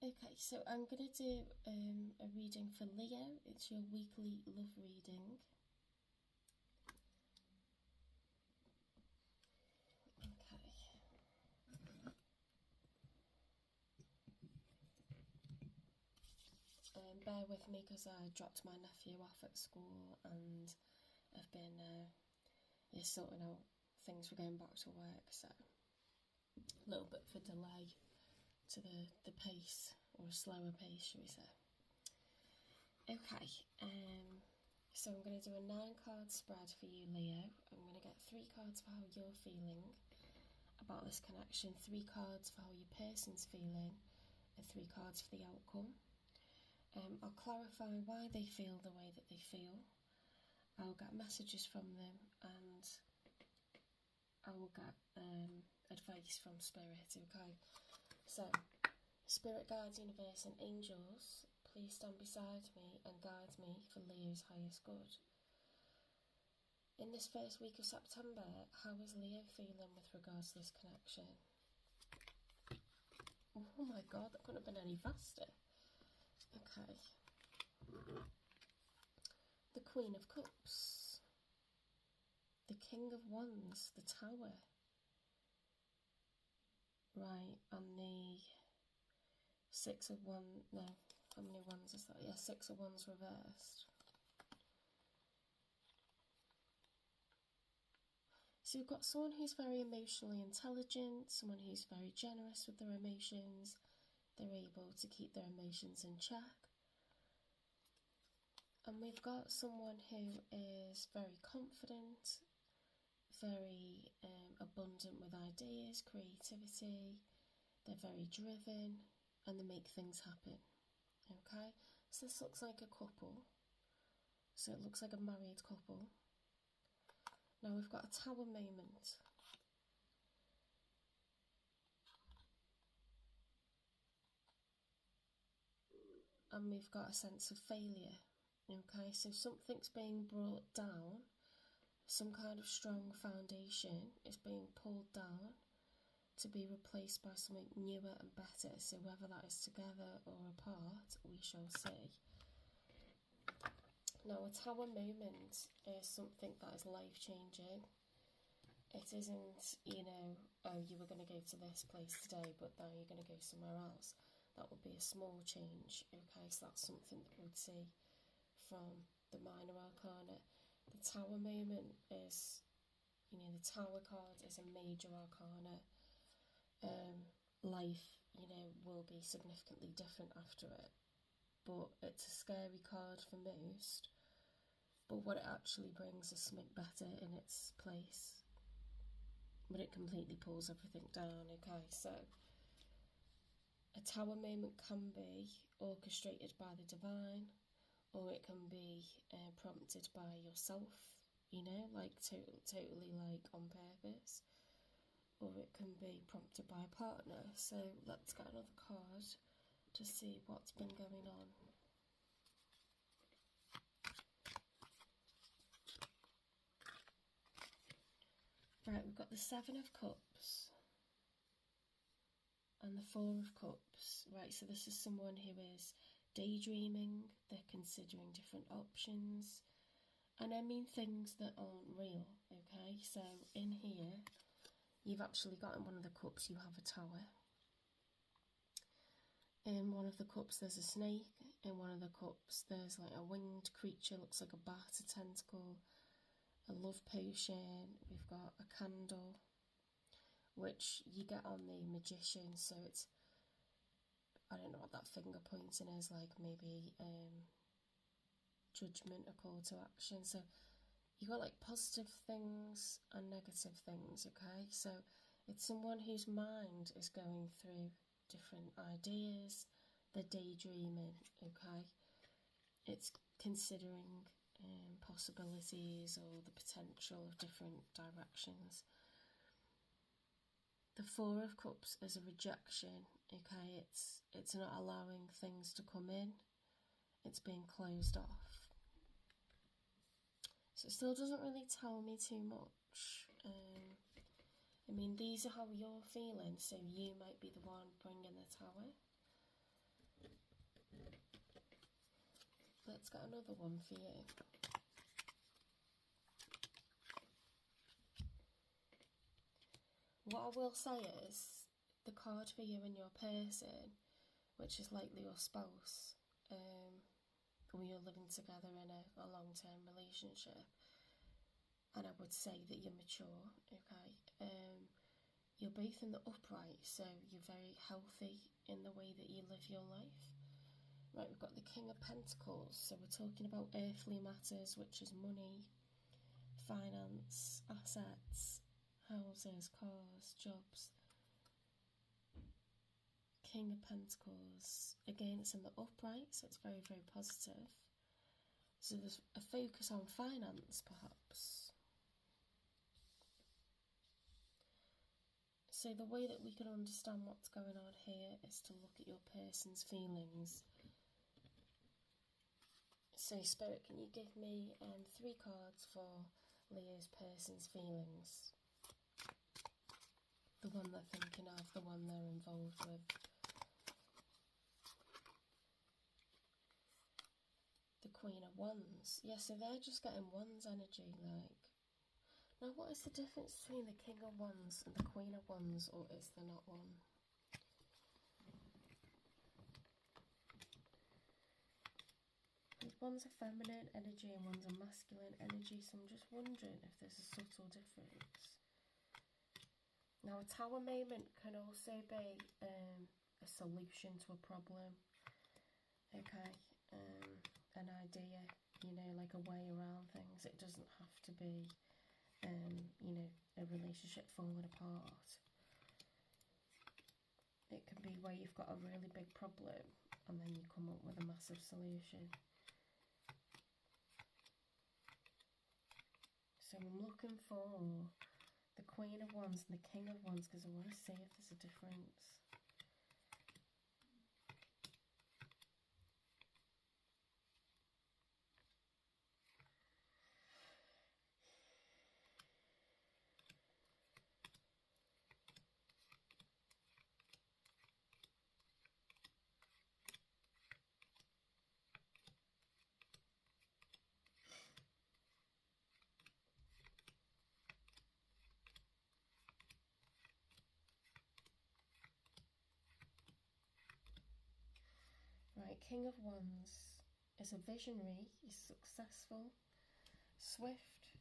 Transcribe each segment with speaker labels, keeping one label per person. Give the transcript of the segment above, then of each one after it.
Speaker 1: Okay, so I'm going to do a reading for Leo. It's your weekly love reading. Okay. Bear with me because I dropped my nephew off at school and I've been sorting out things for going back to work, so a little bit of a delay to the pace, or a slower pace, shall we say. Okay, so I'm going to do a 9-card spread for you, Leo. I'm going to get 3 cards for how you're feeling about this connection, 3 cards for how your person's feeling, and 3 cards for the outcome. I'll clarify why they feel the way that they feel. I'll get messages from them, and I will get advice from Spirit, okay? So, Spirit Guides, Universe and Angels, please stand beside me and guide me for Leo's highest good. In this first week of September, how is Leo feeling with regards to this connection? Oh my god, that couldn't have been any faster. Okay. The Queen of Cups. The King of Wands, the Tower. Right, and the 6 of Wands, no, how many wands is that? Yeah, 6 of Wands reversed. So you've got someone who's very emotionally intelligent, someone who's very generous with their emotions. They're able to keep their emotions in check. And we've got someone who is very confident, very abundant with ideas, creativity. They're very driven and they make things happen. Okay, so this looks like a couple. So it looks like a married couple. Now we've got a Tower moment. And we've got a sense of failure. Okay, so something's being brought down. Some kind of strong foundation is being pulled down to be replaced by something newer and better. So whether that is together or apart, we shall see. Now a Tower moment is something that is life-changing. It isn't, oh, you were going to go to this place today, but now you're going to go somewhere else. That would be a small change, okay? So that's something that we would see from the Minor Arcana. The Tower moment is, the Tower card is a major arcana. Life, will be significantly different after it. But it's a scary card for most. But what it actually brings is something better in its place. But it completely pulls everything down, okay? So, a Tower moment can be orchestrated by the divine, or it can be prompted by yourself, like totally like on purpose, or it can be prompted by a partner. So let's get another card to see what's been going on. Right, we've got the 7 of Cups and the 4 of Cups. Right, so this is someone who is daydreaming, they're considering different options, and I mean things that aren't real, okay? So in here, you've actually got in one of the cups, you have a tower. In one of the cups, there's a snake. In one of the cups, there's like a winged creature, looks like a bat, a tentacle, a love potion. We've got a candle, which you get on the Magician, so it's, I don't know what that finger pointing is, like maybe judgment, a call to action. So you got like positive things and negative things, okay? So it's someone whose mind is going through different ideas, they're daydreaming, okay? It's considering possibilities or the potential of different directions. The 4 of Cups is a rejection, okay? It's not allowing things to come in, it's being closed off. So it still doesn't really tell me too much. I mean, these are how you're feeling, so you might be the one bringing the Tower. let's get another one for you. What I will say is, the card for you and your person, which is likely your spouse, or you're living together in a long-term relationship, and I would say that you're mature, okay? You're both in the upright, so you're very healthy in the way that you live your life. Right, we've got the King of Pentacles, so we're talking about earthly matters, which is money, finance, assets, houses, cars, jobs. King of Pentacles, again it's in the upright, so it's very, very positive. So there's a focus on finance, perhaps. So the way that we can understand what's going on here is to look at your person's feelings. So Spirit, can you give me 3 cards for Leo's person's feelings? The one they're thinking of, the one they're involved with. The Queen of Wands. Yeah, so they're just getting Wands energy, like. Now, what is the difference between the King of Wands and the Queen of Wands, or is there not one? One's a feminine energy and one's a masculine energy, so I'm just wondering if there's a subtle difference. Now, a Tower moment can also be a solution to a problem, okay? An idea, you know, like a way around things. It doesn't have to be, you know, a relationship falling apart. It can be where you've got a really big problem and then you come up with a massive solution. So I'm looking for the Queen of Wands and the King of Wands because I want to see if there's a difference. Right, King of Wands is a visionary, he's successful, swift,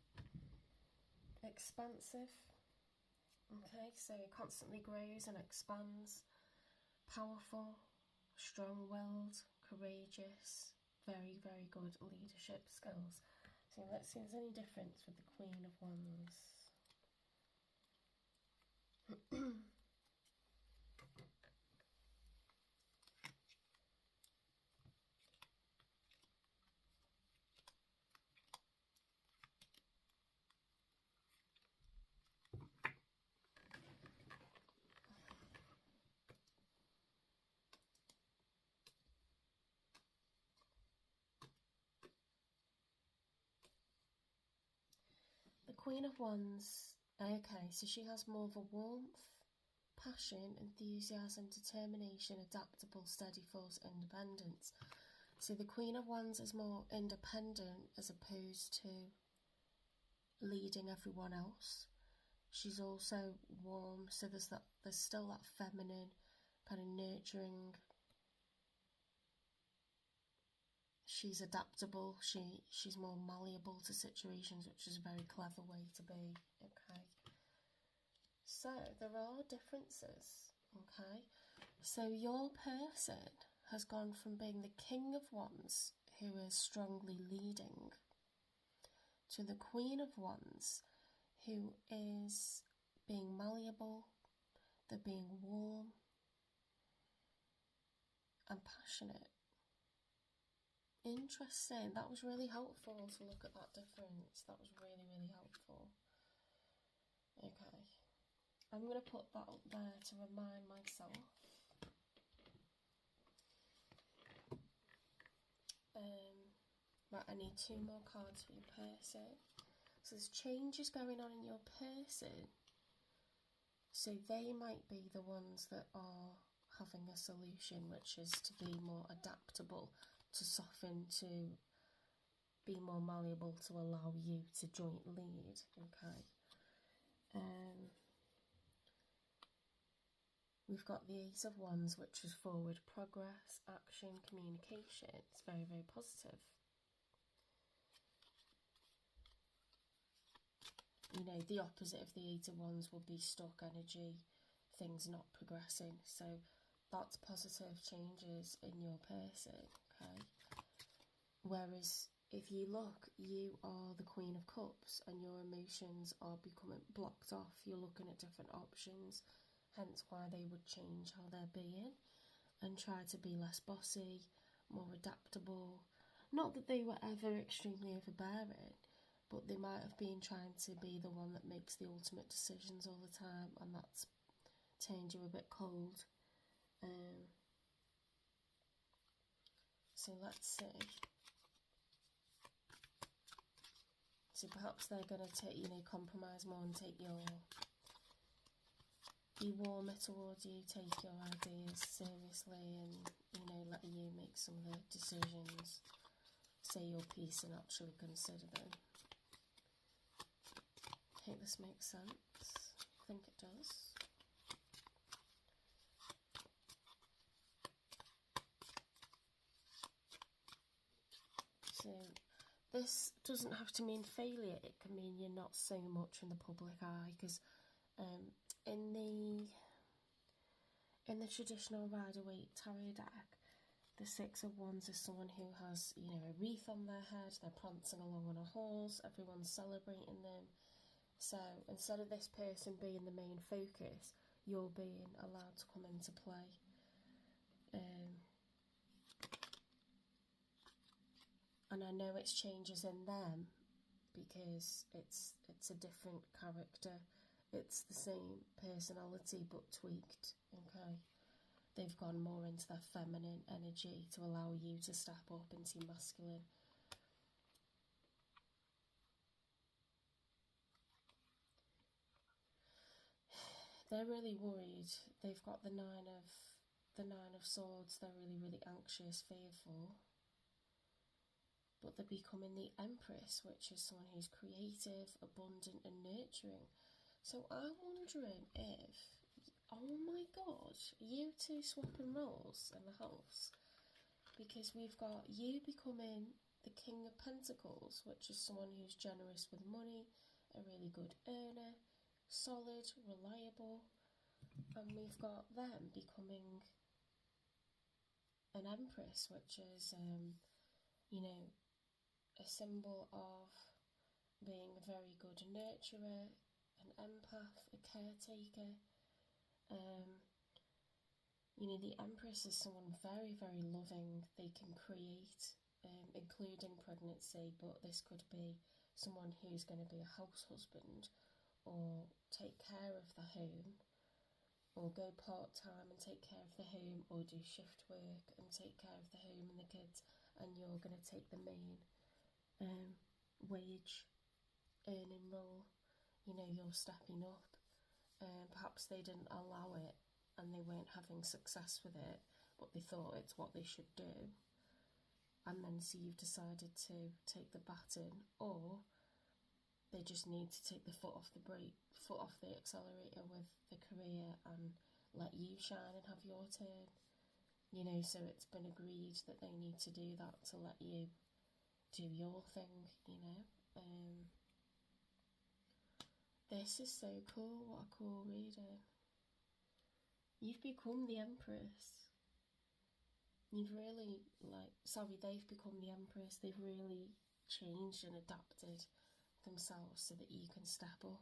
Speaker 1: expansive. Okay, so he constantly grows and expands, powerful, strong-willed, courageous, very, very good leadership skills. So let's see if there's any difference with the Queen of Wands. The Queen of Wands, okay, so she has more of a warmth, passion, enthusiasm, determination, adaptable, steady force, independence. So the Queen of Wands is more independent as opposed to leading everyone else. She's also warm, so there's still that feminine, kind of nurturing. She's adaptable, she's more malleable to situations, which is a very clever way to be, okay? So there are differences, okay? So your person has gone from being the King of Wands, who is strongly leading, to the Queen of Wands, who is being malleable, they're being warm and passionate. Interesting. That was really helpful to look at that difference. That was really, really helpful. Okay. I'm going to put that up there to remind myself. Right, I need 2 more cards for your person. So there's changes going on in your person. So they might be the ones that are having a solution, which is to be more adaptable, to soften, to be more malleable to allow you to joint lead, okay? We've got the Eight of Wands, which is forward progress, action, communication. It's very, very positive. You know, the opposite of the Eight of Wands will be stuck energy, things not progressing. So that's positive changes in your person, okay? Whereas if you look, you are the Queen of Cups and your emotions are becoming blocked off. You're looking at different options, hence why they would change how they're being and try to be less bossy, more adaptable. Not that they were ever extremely overbearing, but they might have been trying to be the one that makes the ultimate decisions all the time, and that's turned you a bit cold. So let's see. So perhaps they're going to take, compromise more and be warmer towards you, take your ideas seriously, and, let you make some of the decisions, say your piece and actually consider them. I hope this makes sense. I think it does. So this doesn't have to mean failure. It can mean you're not so much in the public eye, because in the traditional Rider-Waite tarot deck, the Six of Wands is someone who has, a wreath on their head, they're prancing along on a horse, everyone's celebrating them. So instead of this person being the main focus, you're being allowed to come into play. And I know it's changes in them because it's a different character. It's the same personality but tweaked, okay? They've gone more into their feminine energy to allow you to step up into masculine. They're really worried. They've got the nine of Swords. They're really, really anxious, fearful. But they're becoming the Empress, which is someone who's creative, abundant and nurturing. So I'm wondering if, oh my god, you two swapping roles in the house. Because we've got you becoming the King of Pentacles, which is someone who's generous with money, a really good earner, solid, reliable. And we've got them becoming an Empress, which is, a symbol of being a very good nurturer, an empath, a caretaker. The Empress is someone very, very loving. They can create, including pregnancy, but this could be someone who's going to be a house husband or take care of the home, or go part-time and take care of the home, or do shift work and take care of the home and the kids, and you're going to take the main wage earning role. You're stepping up. Perhaps they didn't allow it and they weren't having success with it, but they thought it's what they should do, and then so you've decided to take the baton, or they just need to take the foot off the accelerator with the career and let you shine and have your turn. So it's been agreed that they need to do that to let you do your thing. This is so cool. What a cool reading. You've become the Empress. You've really, they've become the Empress. They've really changed and adapted themselves so that you can step up.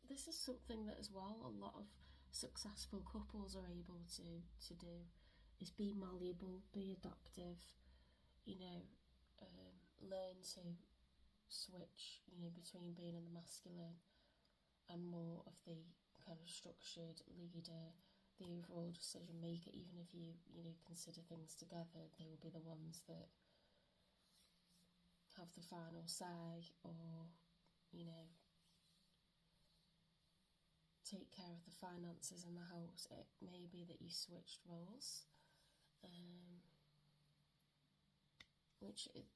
Speaker 1: This is something that as well a lot of successful couples are able to do, is be malleable, be adaptive, learn to switch, between being in the masculine and more of the kind of structured leader, the overall decision maker. Even if you consider things together, they will be the ones that have the final say, or take care of the finances in the house, it may be that you switched roles.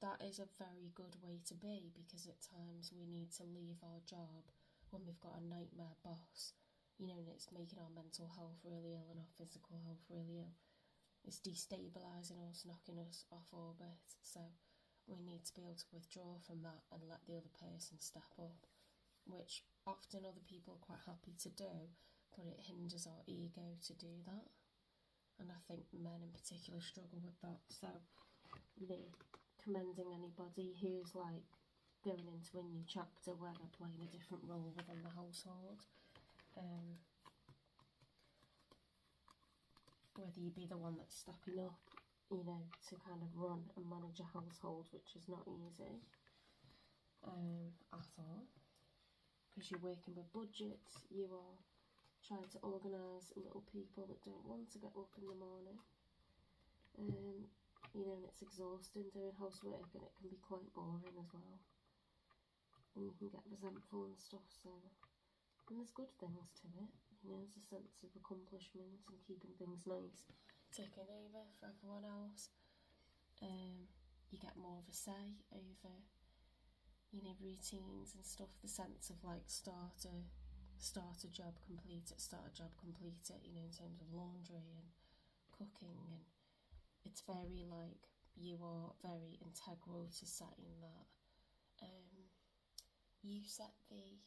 Speaker 1: That is a very good way to be, because at times we need to leave our job when we've got a nightmare boss, and it's making our mental health really ill and our physical health really ill. It's destabilising us, knocking us off orbit, so we need to be able to withdraw from that and let the other person step up, which often other people are quite happy to do, but it hinders our ego to do that. And I think men in particular struggle with that. So, commending anybody who's like going into a new chapter where they're playing a different role within the household. Whether you be the one that's stepping up, to kind of run and manage a household, which is not easy at all, because you're working with budgets, you are trying to organise little people that don't want to get up in the morning. And it's exhausting doing housework, and it can be quite boring as well. And you can get resentful and stuff, and there's good things to it. There's a sense of accomplishment and keeping things nice, taking over for everyone else. You get more of a say over, routines and stuff. The sense of like start a job, complete it, in terms of laundry and cooking, and it's very like you are very integral to setting that. You set the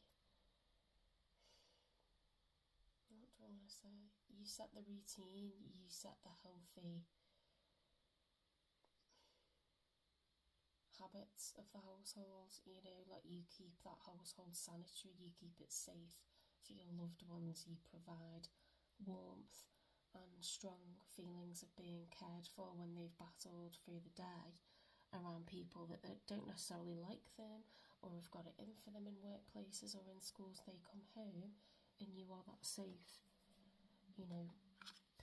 Speaker 1: you set the routine, you set the healthy habits of the household, like you keep that household sanitary, you keep it safe for your loved ones, you provide warmth and strong feelings of being cared for when they've battled through the day around people that don't necessarily like them or have got it in for them in workplaces or in schools. They come home and you are that safe,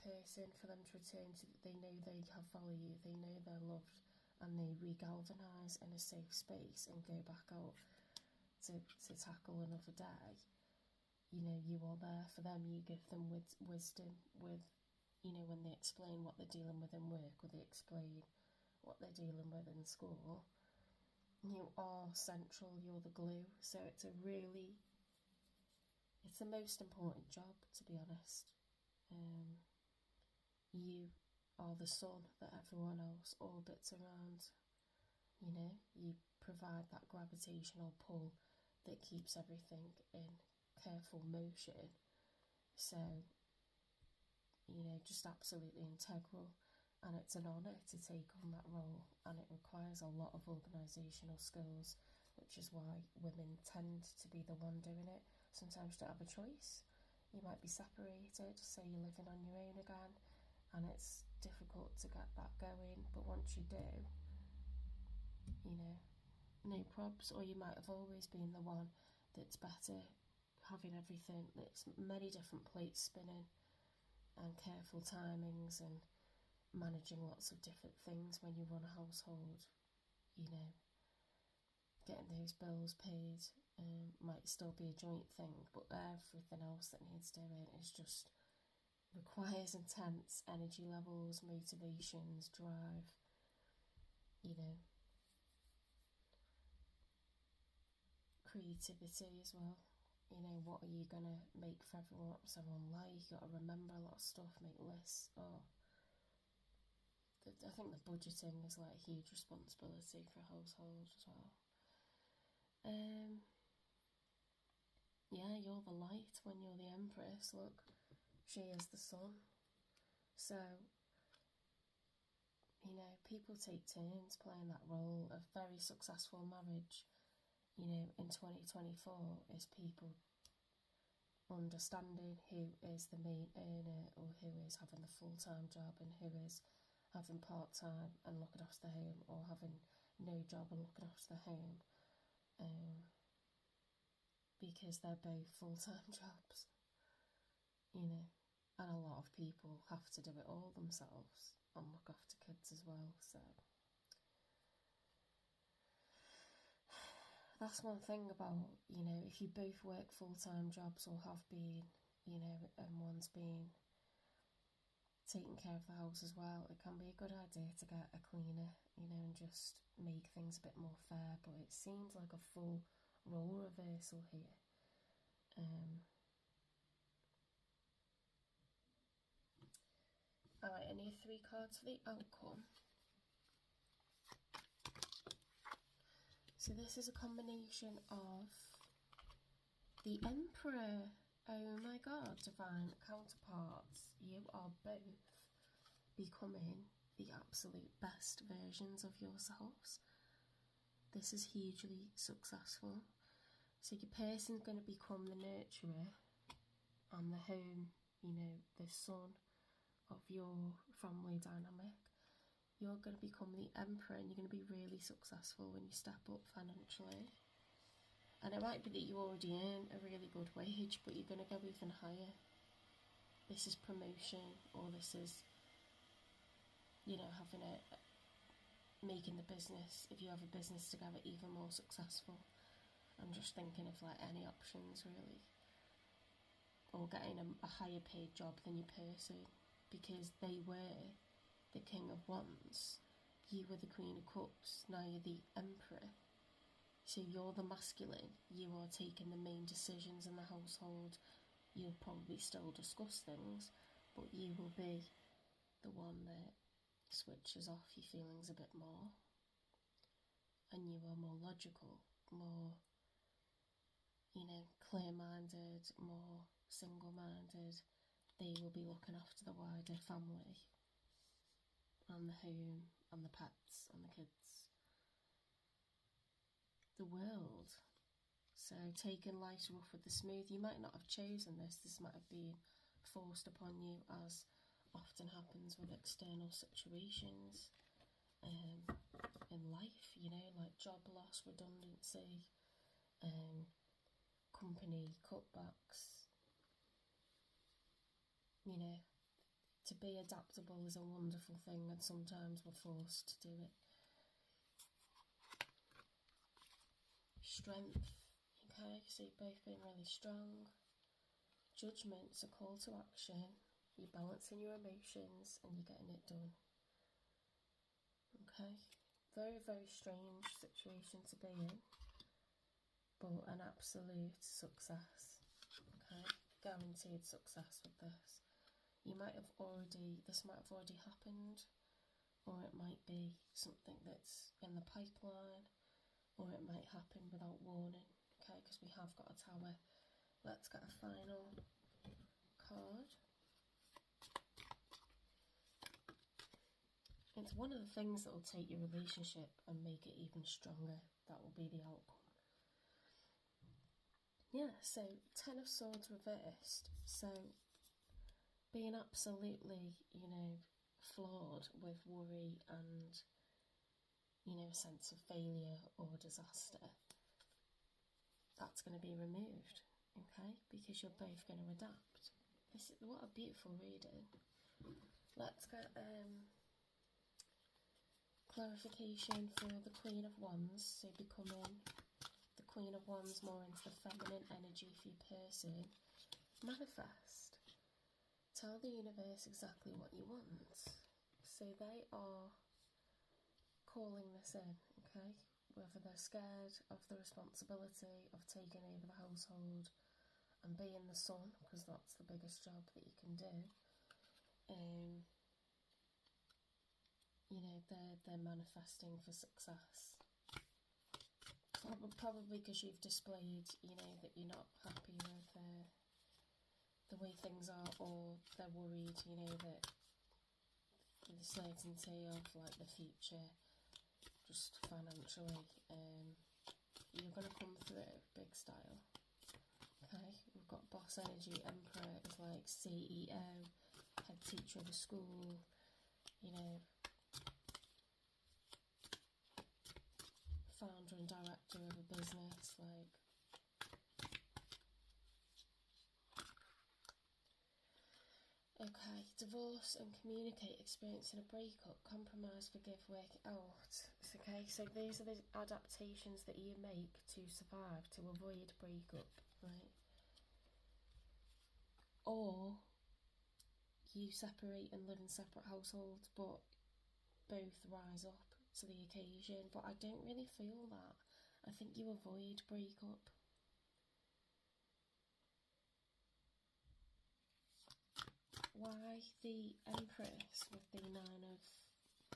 Speaker 1: person for them to return to, that they know they have value, they know they're loved, and they re-galvanise in a safe space and go back out to tackle another day. You are there for them, you give them wisdom with, when they explain what they're dealing with in work, or they explain what they're dealing with in school. You are central, you're the glue, so it's the most important job, to be honest. You are the sun that everyone else orbits around. You provide that gravitational pull that keeps everything in careful motion. So, just absolutely integral, and it's an honour to take on that role, and it requires a lot of organisational skills, which is why women tend to be the one doing it. Sometimes you don't have a choice. You might be separated, say you're living on your own again, and it's difficult to get that going, but once you do, no probs. Or you might have always been the one that's better having everything, that's many different plates spinning and careful timings and managing lots of different things when you run a household. Getting those bills paid might still be a joint thing, but everything else that needs doing is just requires intense energy levels, motivations, drive, creativity as well. What are you going to make for everyone? What's everyone like? You got to remember a lot of stuff, make lists. I think the budgeting is like a huge responsibility for a household as well. Yeah, you're the light when you're the empress. Look, she is the sun. So, people take turns playing that role. A very successful marriage, in 2024 is people understanding who is the main earner, or who is having the full-time job and who is having part-time and looking after the home, or having no job and looking after the home, because they're both full-time jobs, and a lot of people have to do it all themselves and look after kids as well. So that's one thing about, if you both work full-time jobs or have been you know, and one's been taking care of the house as well, it can be a good idea to get a cleaner, you know, and just make things a bit more fair. But it seems like a full role reversal here. Alright, I need 3 cards for the outcome. So this is a combination of the Emperor. Oh my god, divine counterparts, you are both becoming the absolute best versions of yourselves. This is hugely successful. So your person's going to become the nurturer and the home, you know, the son of your family dynamic. You're going to become the emperor, and you're going to be really successful when you step up financially. And it might be that you already earn a really good wage, but you're going to go even higher. This is promotion, or this is, you know, making the business, if you have a business together, even more successful. I'm just thinking of like any options really. Or getting a higher paid job than your person, because they were the King of Wands, you were the Queen of Cups, now you're the Emperor. So you're the masculine, you are taking the main decisions in the household. You'll probably still discuss things, but you will be the one that switches off your feelings a bit more. And you are more logical, more, you know, clear-minded, more single-minded. They will be looking after the wider family and the home and the pets and the kids. The world. So taking life rough with the smooth. You might not have chosen this. This might have been forced upon you, as often happens with external situations in life, you know, like job loss, redundancy, company cutbacks. You know, to be adaptable is a wonderful thing, and sometimes we're forced to do it. Strength, okay, so you've both been really strong. Judgment's a call to action. You're balancing your emotions and you're getting it done. Okay, very, very strange situation to be in, but an absolute success. Okay, guaranteed success with this. This might have already happened, or it might be something that's in the pipeline, or it might happen without warning. Okay, because we have got a tower. Let's get a final card. It's one of the things that will take your relationship and make it even stronger. That will be the outcome. Yeah, so 10 of Swords reversed. So being absolutely, you know, flawed with worry and, you know, a sense of failure or disaster, that's going to be removed, okay? Because you're both going to adapt. What a beautiful reading. Let's get clarification for the Queen of Wands. So becoming the Queen of Wands, more into the feminine energy for your person. Manifest. Tell the universe exactly what you want. So they are calling this in, okay? Whether they're scared of the responsibility of taking over the household and being the son, because that's the biggest job that you can do. You know, they're manifesting for success. Probably because you've displayed, you know, that you're not happy with the way things are, or they're worried, you know, that the certainty of like the future, just financially, you're going to come through big style. Okay, we've got boss energy. Emperor is like CEO, head teacher of a school, you know, founder and director of a business, like. Okay, divorce and communicate, experiencing a breakup, compromise, forgive, work it out. Okay, so these are the adaptations that you make to survive, to avoid breakup, right? or you separate and live in separate households, but both rise up to the occasion. But I don't really feel that. I think you avoid breakup. Why the Empress with the Nine of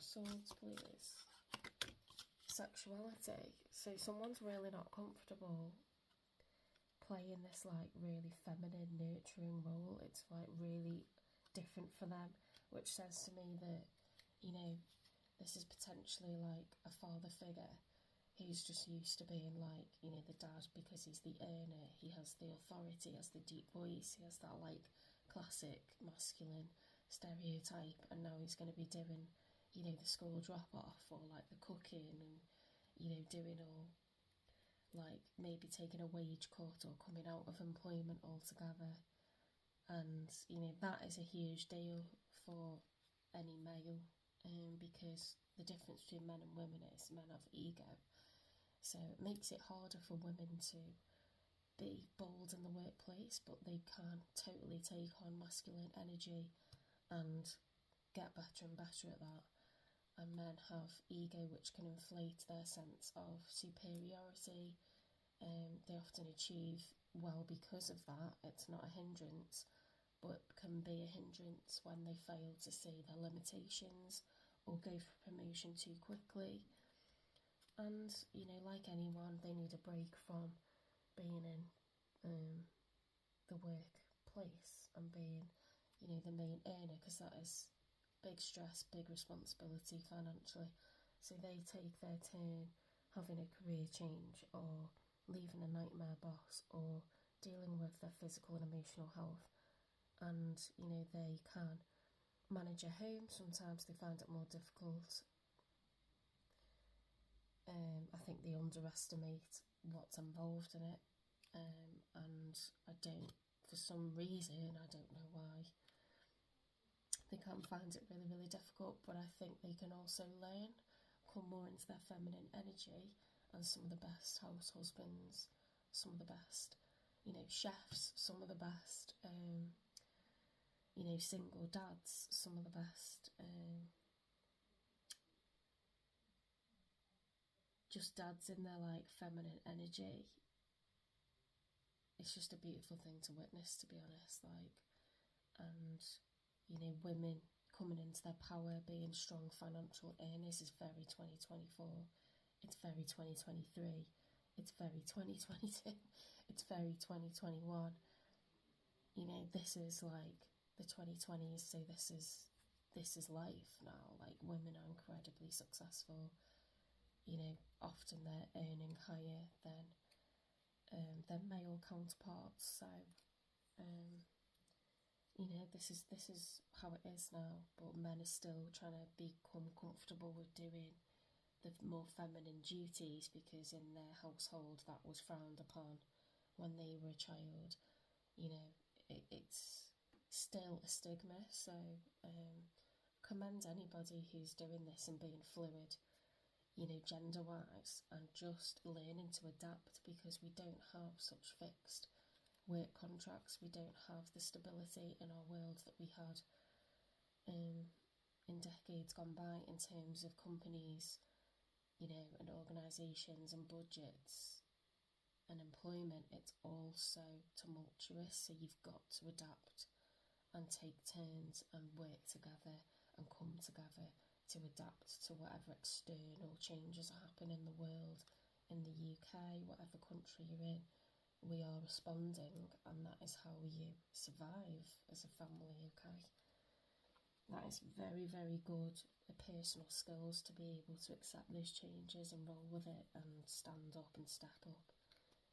Speaker 1: Swords, please? Sexuality. So someone's really not comfortable playing this like really feminine, nurturing role. It's like really different for them, which says to me that, you know, this is potentially like a father figure who's just used to being like, you know, the dad because he's the earner, he has the authority, he has the deep voice, he has that like classic masculine stereotype, and now he's going to be doing, you know, the school drop off or like the cooking and, you know, doing all like maybe taking a wage cut or coming out of employment altogether. And you know, that is a huge deal for any male, because the difference between men and women is men have ego, so it makes it harder for women to be bold in the workplace, but they can totally take on masculine energy and get better and better at that. And men have ego, which can inflate their sense of superiority. They often achieve well because of that. It's not a hindrance, but can be a hindrance when they fail to see their limitations or go for promotion too quickly. And, you know, like anyone, they need a break from being in the workplace and being, you know, the main earner, because that is big stress, big responsibility financially. So they take their turn having a career change or leaving a nightmare boss or dealing with their physical and emotional health. And, you know, they can manage a home. Sometimes they find it more difficult. I think they underestimate what's involved in it. And I don't, for some reason, I don't know why, they can find it really, really difficult. But I think they can also learn, come more into their feminine energy, and some of the best house husbands, some of the best, you know, chefs, some of the best, you know, single dads, some of the best, just dads in their like feminine energy. It's just a beautiful thing to witness, to be honest. Like, and you know, women coming into their power, being strong financial earners is very 2024. It's very 2023. It's very 2022. It's very 2021. You know, this is like the 2020s. So this is life now. Like, women are incredibly successful. You know, often they're earning higher than their male counterparts. So, you know, this is how it is now. But men are still trying to become comfortable with doing the more feminine duties, because in their household that was frowned upon when they were a child. You know, it's still a stigma. So commend anybody who's doing this and being fluid, you know, gender wise, and just learning to adapt, because we don't have such fixed work contracts. We don't have the stability in our world that we had in decades gone by, in terms of companies, you know, and organisations and budgets and employment. It's all so tumultuous, so you've got to adapt and take turns and work together and come together to adapt to whatever external changes are happening in the world, in the UK, whatever country you're in. We are responding, and that is how you survive as a family, okay? That is very, very good personal skills, to be able to accept those changes and roll with it and stand up and step up,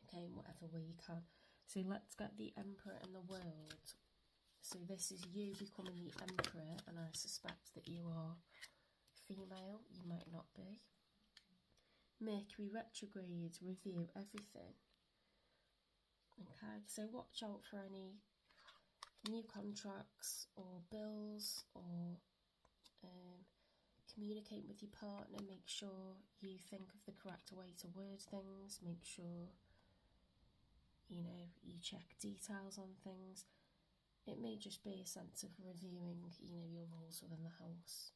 Speaker 1: okay, in whatever way you can. So let's get the Emperor in the world. So this is you becoming the Emperor, and I suspect that you are female, you might not be. Mercury retrograde, review everything. Okay, so watch out for any new contracts or bills, or communicate with your partner. Make sure you think of the correct way to word things. Make sure, you know, you check details on things. it may just be a sense of reviewing, your roles within the house.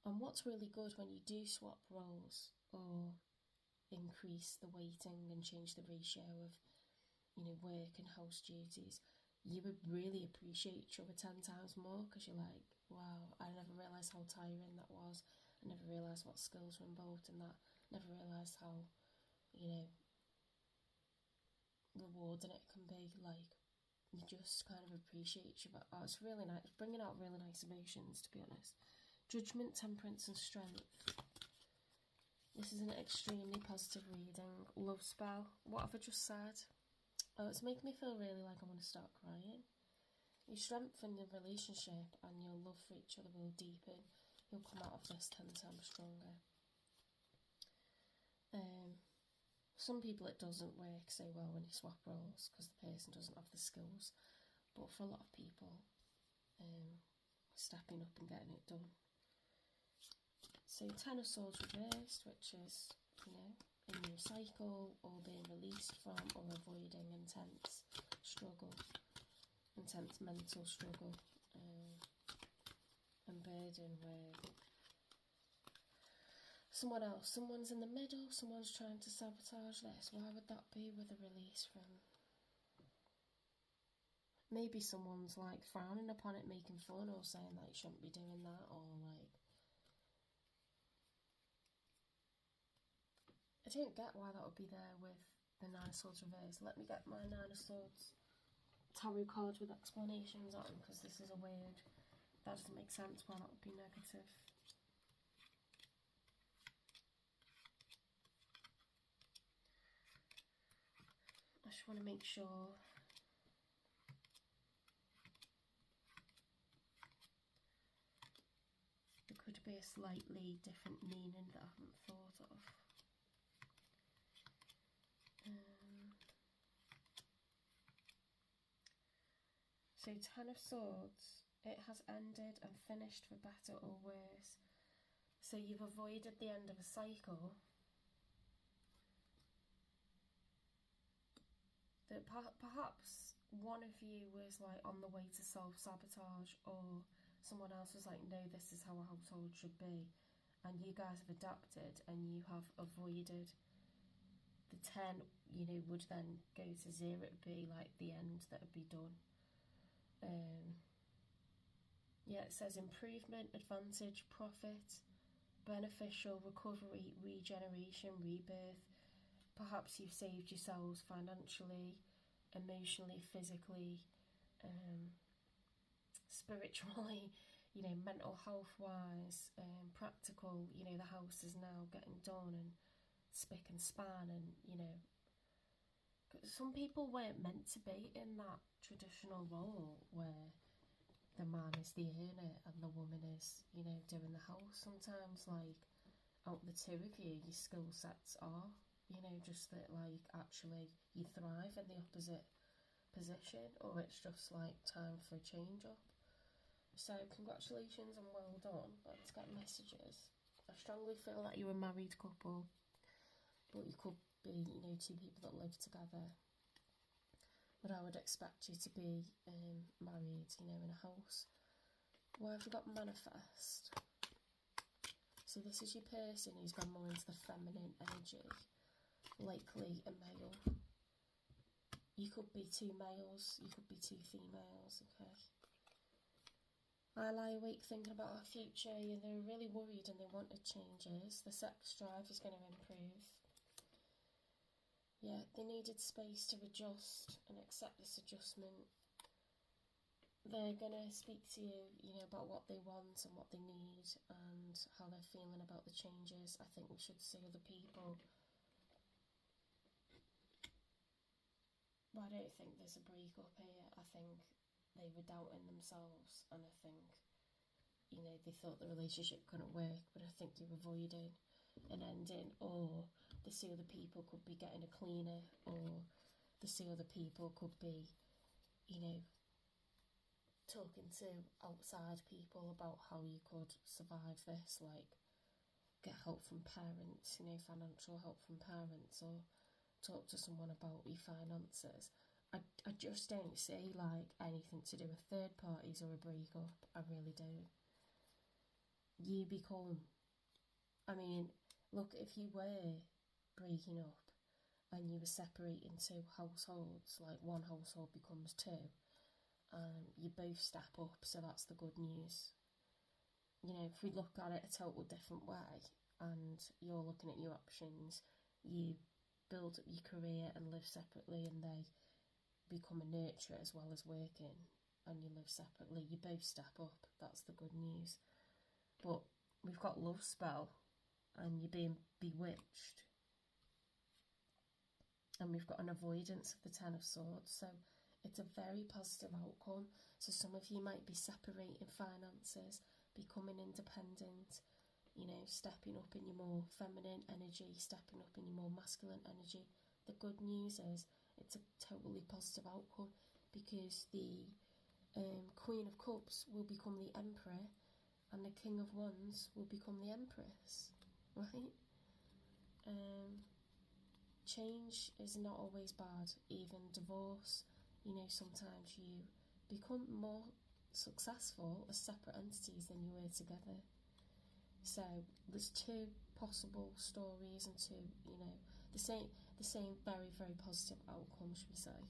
Speaker 1: And what's really good when you do swap roles or increase the weighting and change the ratio of, work and house duties, you would really appreciate each other 10 times more, because you're like, wow, I never realised how tiring that was. I never realised what skills were involved in that. Never realised how, rewarding it can be. Like, you just kind of appreciate each other. Oh, it's really nice. It's bringing out really nice emotions, to be honest. Judgment, temperance and strength. This is an extremely positive reading. Love spell. What have I just said? Oh, it's making me feel really like I want to start crying. You strengthen the relationship and your love for each other will deepen. You'll come out of this 10 times stronger. Some people it doesn't work so well when you swap roles because the person doesn't have the skills. But for a lot of people, stepping up and getting it done. So 10 of Swords reversed, which is, a new cycle or being released from or avoiding intense mental struggle and burden with someone else. Someone's in the middle, someone's trying to sabotage this. Why would that be with a release from? Maybe someone's like frowning upon it, making fun or saying that you shouldn't be doing that, or like, I don't get why that would be there with the Nine of Swords reversed. Let me get my Nine of Swords tarot card with explanations on, because this is a weird, that doesn't make sense why that would be negative. I just want to make sure. There could be a slightly different meaning that I haven't thought of. So 10 of Swords, it has ended and finished for better or worse. So you've avoided the end of a cycle. That perhaps one of you was like on the way to self-sabotage, or someone else was like, no, this is how a household should be. And you guys have adapted and you have avoided the 10, would then go to 0. It would be like the end that would be done. Yeah, it says improvement, advantage, profit, beneficial, recovery, regeneration, rebirth. Perhaps you've saved yourselves financially, emotionally, physically, spiritually, mental health wise, practical. The house is now getting done and spick and span, and some people weren't meant to be in that traditional role where the man is the earner and the woman is, doing the house. Sometimes, like, out the two of you, your skill sets are, just that, like, actually you thrive in the opposite position, or it's just, like, time for a change up. So, congratulations and well done. Let's get messages. I strongly feel that you're a married couple, but you could be, two people that live together. But I would expect you to be married, in a house. Why have you got manifest? So this is your person who's gone more into the feminine energy, likely a male. You could be 2 males, you could be 2 females, okay? I lie awake thinking about our future. They're really worried and they wanted changes. The sex drive is going to improve. Yeah, they needed space to adjust and accept this adjustment. They're going to speak to you, about what they want and what they need and how they're feeling about the changes. I think we should see other people. But I don't think there's a break-up here. I think they were doubting themselves, and I think, they thought the relationship couldn't work, but I think you're avoiding an ending, or the 2 other people could be getting a cleaner, or the 2 other people could be, talking to outside people about how you could survive this, like get help from parents, financial help from parents, or talk to someone about your finances. I just don't see like anything to do with third parties or a breakup. I really don't. You become, I mean, look, if you were breaking up and you were separating two households, like one household becomes two, and you both step up, so that's the good news. You know, if we look at it a total different way and you're looking at your options, you build up your career and live separately, and they become a nurturer as well as working, and you live separately, you both step up, that's the good news. But we've got love spell, and you're being bewitched, and we've got an avoidance of the Ten of Swords, so it's a very positive outcome. So some of you might be separating finances, becoming independent, you know, stepping up in your more feminine energy, stepping up in your more masculine energy. The good news is it's a totally positive outcome, because the Queen of Cups will become the Emperor and the King of Wands will become the Empress, right? Change is not always bad, even divorce. You know, sometimes you become more successful as separate entities than you were together. So there's two possible stories and two, you know, the same very, very positive outcome, should we say.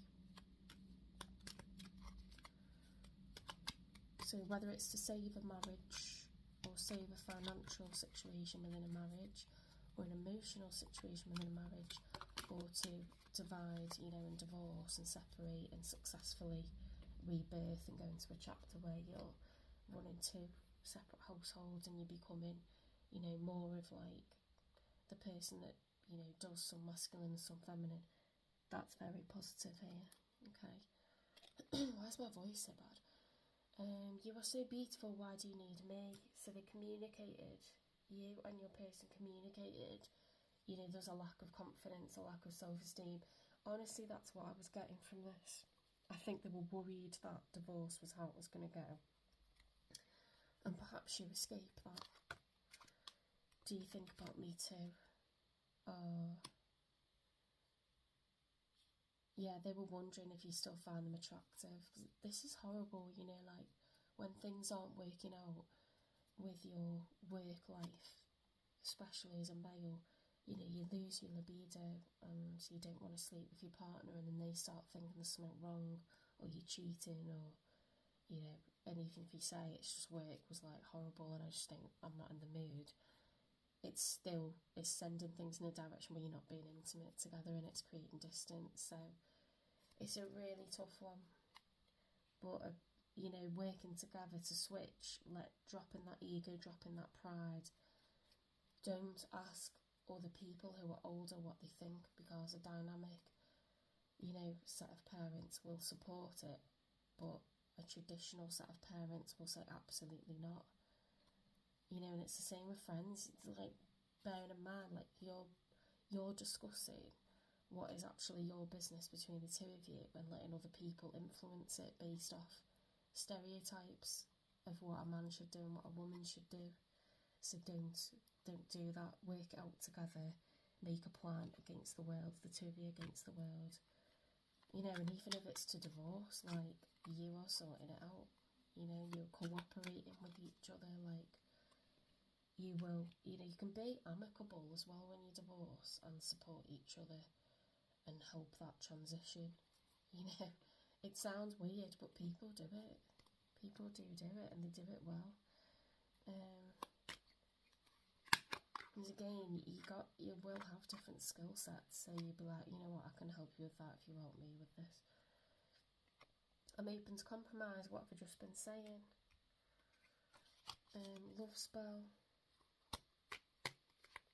Speaker 1: So whether it's to save a marriage or save a financial situation within a marriage, or an emotional situation within a marriage, or to divide, you know, and divorce and separate and successfully rebirth and go into a chapter where you're running two separate households and you're becoming, you know, more of like the person that, you know, does some masculine and some feminine. That's very positive here. Okay. Why is my voice so bad? You are so beautiful, why do you need me? So they communicated, you and your person communicated, you know, there's a lack of confidence, a lack of self-esteem. Honestly, that's what I was getting from this. I think they were worried that divorce was how it was going to go. And perhaps you escape that. Do you think about me too? Yeah, they were wondering if you still found them attractive. This is horrible, you know, like when things aren't working out with your work life, especially as a male, you know, you lose your libido and you don't want to sleep with your partner, and then they start thinking there's something wrong, or you're cheating, or, you know, and even if you say it's just work was like horrible and I just think I'm not in the mood, it's sending things in a direction where you're not being intimate together and it's creating distance. So it's a really tough one. But, you know, working together to switch, dropping that ego, dropping that pride. Don't ask other people who are older what they think, because a dynamic, you know, set of parents will support it, but a traditional set of parents will say absolutely not. You know, and it's the same with friends. It's like, bearing in mind, like, you're discussing what is actually your business between the two of you, and letting other people influence it based off stereotypes of what a man should do and what a woman should do. So don't do that. Work it out together. Make a plan against the world, the two of you against the world. You know, and even if it's to divorce, like, you are sorting it out. You know, you're cooperating with each other, like, you will, you know, you can be amicable as well when you divorce and support each other and help that transition. You know, it sounds weird, but people do it. People do it, and they do it well. And again, you will have different skill sets, so you'll be like, you know what, I can help you with that if you help me with this. I'm open to compromise, what have I just been saying? Love spell.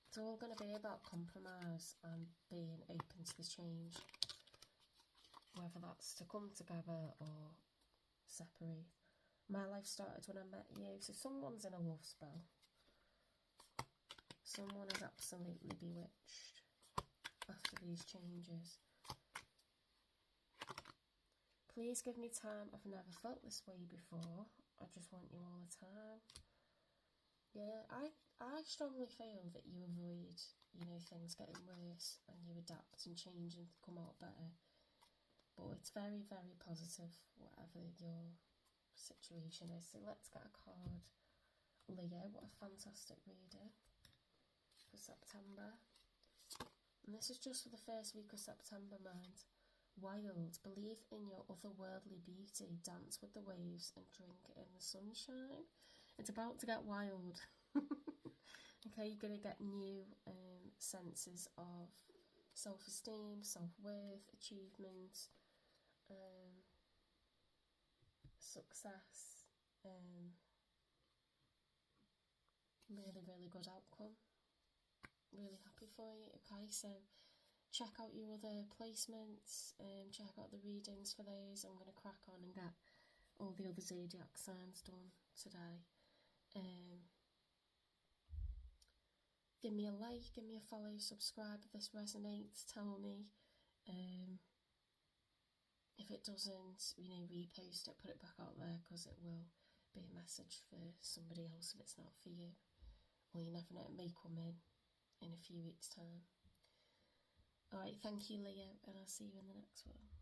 Speaker 1: It's all going to be about compromise and being open to the change, whether that's to come together or separate. My life started when I met you, so someone's in a love spell. Someone is absolutely bewitched after these changes. Please give me time. I've never felt this way before. I just want you all the time. Yeah, I strongly feel that you avoid, you know, things getting worse, and you adapt and change and come out better. but it's very, very positive, whatever your situation is. So let's get a card. Leo, what a fantastic reader for September. And this is just for the first week of September, mind. Wild, believe in your otherworldly beauty, dance with the waves and drink in the sunshine. It's about to get wild. Okay, you're going to get new senses of self-esteem, self-worth, achievement, success, really, really good outcome. Really happy for you. Okay, so check out your other placements, check out the readings for those. I'm going to crack on and get all the other zodiac signs done today. Give me a like, give me a follow, subscribe if this resonates, tell me. If it doesn't, repost it, put it back out there, because it will be a message for somebody else if it's not for you. Or you never know, it may come in a few weeks' time. Alright, thank you, Leo, and I'll see you in the next one.